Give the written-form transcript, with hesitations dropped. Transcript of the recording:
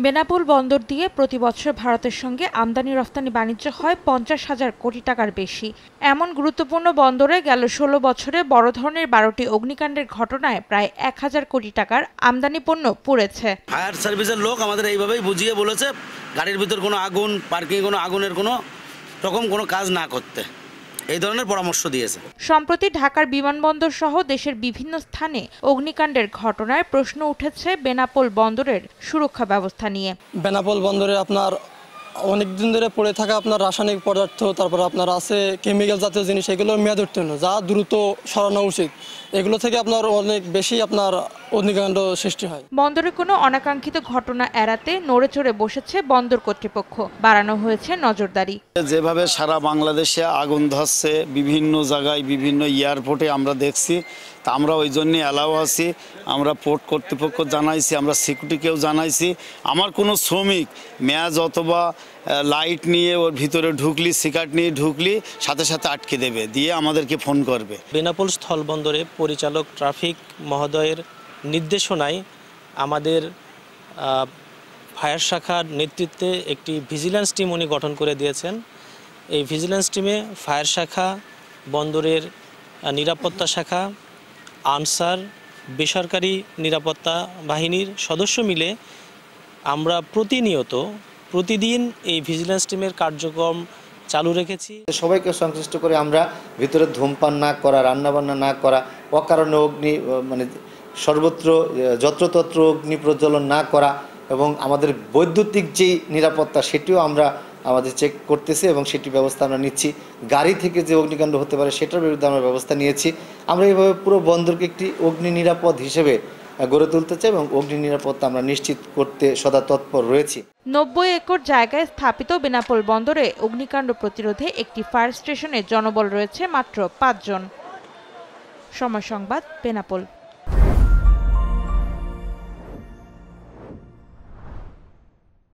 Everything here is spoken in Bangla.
বেনাপোল বন্দর দিয়ে প্রতি বছর ভারতের সঙ্গে আমদানি রফতানি বাণিজ্য হয় 50,000 কোটি টাকার বেশি। এমন গুরুত্বপূর্ণ বন্দরে গেল 16 বছরে বড় ধরনের 12টি অগ্নিকাণ্ডের ঘটনায় প্রায় 1000 কোটি টাকার আমদানি পণ্য পুড়েছে। ফায়ার সার্ভিসের লোক আমাদের এইভাবেই বুঝিয়ে বলেছে গাড়ির ভিতর কোনো আগুন, পার্কিং কোনো আগুনের কোনো রকম কোনো কাজ না করতে, এই ধরনের পরামর্শ দিয়েছে। সম্প্রতি ঢাকার বিমানবন্দর সহ দেশের বিভিন্ন স্থানে অগ্নিকাণ্ডের ঘটনায় প্রশ্ন উঠেছে বেনাপোল বন্দরের সুরক্ষা ব্যবস্থা নিয়ে। বেনাপোল বন্দরে আপনার অনেকদিন ধরে পড়ে থাকা আপনার রাসায়নিক পদার্থ, তারপর আপনার আছে কেমিক্যাল জাতীয় জিনিস, এগুলো মেয়াদ উত্তীর্ণ, যা দ্রুত সরানো উচিত। এগুলো থেকে আপনার অনেক বেশি আপনার অগ্নিকাণ্ড সৃষ্টি হয়। বন্দরে কোনো অনাকাঙ্ক্ষিত ঘটনা এড়াতে নড়ে চড়ে বসেছে বন্দর কর্তৃপক্ষ, বাড়ানো হয়েছে নজরদারি। যেভাবে সারা বাংলাদেশে আগুন ধরছে, বিভিন্ন জায়গায় বিভিন্ন এয়ারপোর্টে আমরা দেখছি, তা আমরা ওই জন্যে অ্যালাউ আছি। আমরা পোর্ট কর্তৃপক্ষ জানাইছি, আমরা সিকিউরিটিকেও জানাইছি। আমার কোনো শ্রমিক ম্যাচ অথবা লাইট নিয়ে ওর ভিতরে ঢুকলি, সিগারেট নিয়ে ঢুকলি, সাথে সাথে আটকে দেবে, দিয়ে আমাদেরকে ফোন করবে। বেনাপোল স্থলবন্দরে পরিচালক ট্রাফিক মহোদয়ের নির্দেশনায় আমাদের ফায়ার শাখার নেতৃত্বে একটি ভিজিল্যান্স টিম উনি গঠন করে দিয়েছেন। এই ভিজিল্যান্স টিমে ফায়ার শাখা, বন্দরের নিরাপত্তা শাখা, আনসার, বেসরকারি নিরাপত্তা বাহিনীর সদস্য মিলে আমরা প্রতিদিন এই ভিজিল্যান্স টিমের কার্যক্রম চালু রেখেছি। সবাইকে সংশ্লিষ্ট করে আমরা ভিতরে ধূমপান না করা, রান্নাবান্না না করা, অকারণে অগ্নি সর্বত্র যত্রতত্র অগ্নি প্রজ্বলন না করা এবং আমাদের বৈদ্যুতিক যেই নিরাপত্তা সেটিও আমরা আমাদের চেক করতেছি এবং সেটি ব্যবস্থা আমরা নিচ্ছি। গাড়ি থেকে যে অগ্নিকাণ্ড হতে পারে সেটার বিরুদ্ধে আমরা ব্যবস্থা নিয়েছি। আমরা এইভাবে পুরো বন্দরকে একটি অগ্নি নিরাপদ হিসেবে গড়ে তুলতে চাই এবং অগ্নি নিরাপত্তা আমরা নিশ্চিত করতে সদা তৎপর রয়েছি। 90 একর জায়গায় স্থাপিত বেনাপোল বন্দরে অগ্নিকাণ্ড প্রতিরোধে একটি ফায়ার স্টেশনে জনবল রয়েছে মাত্র 5 জন। সময় সংবাদ, বেনাপোল।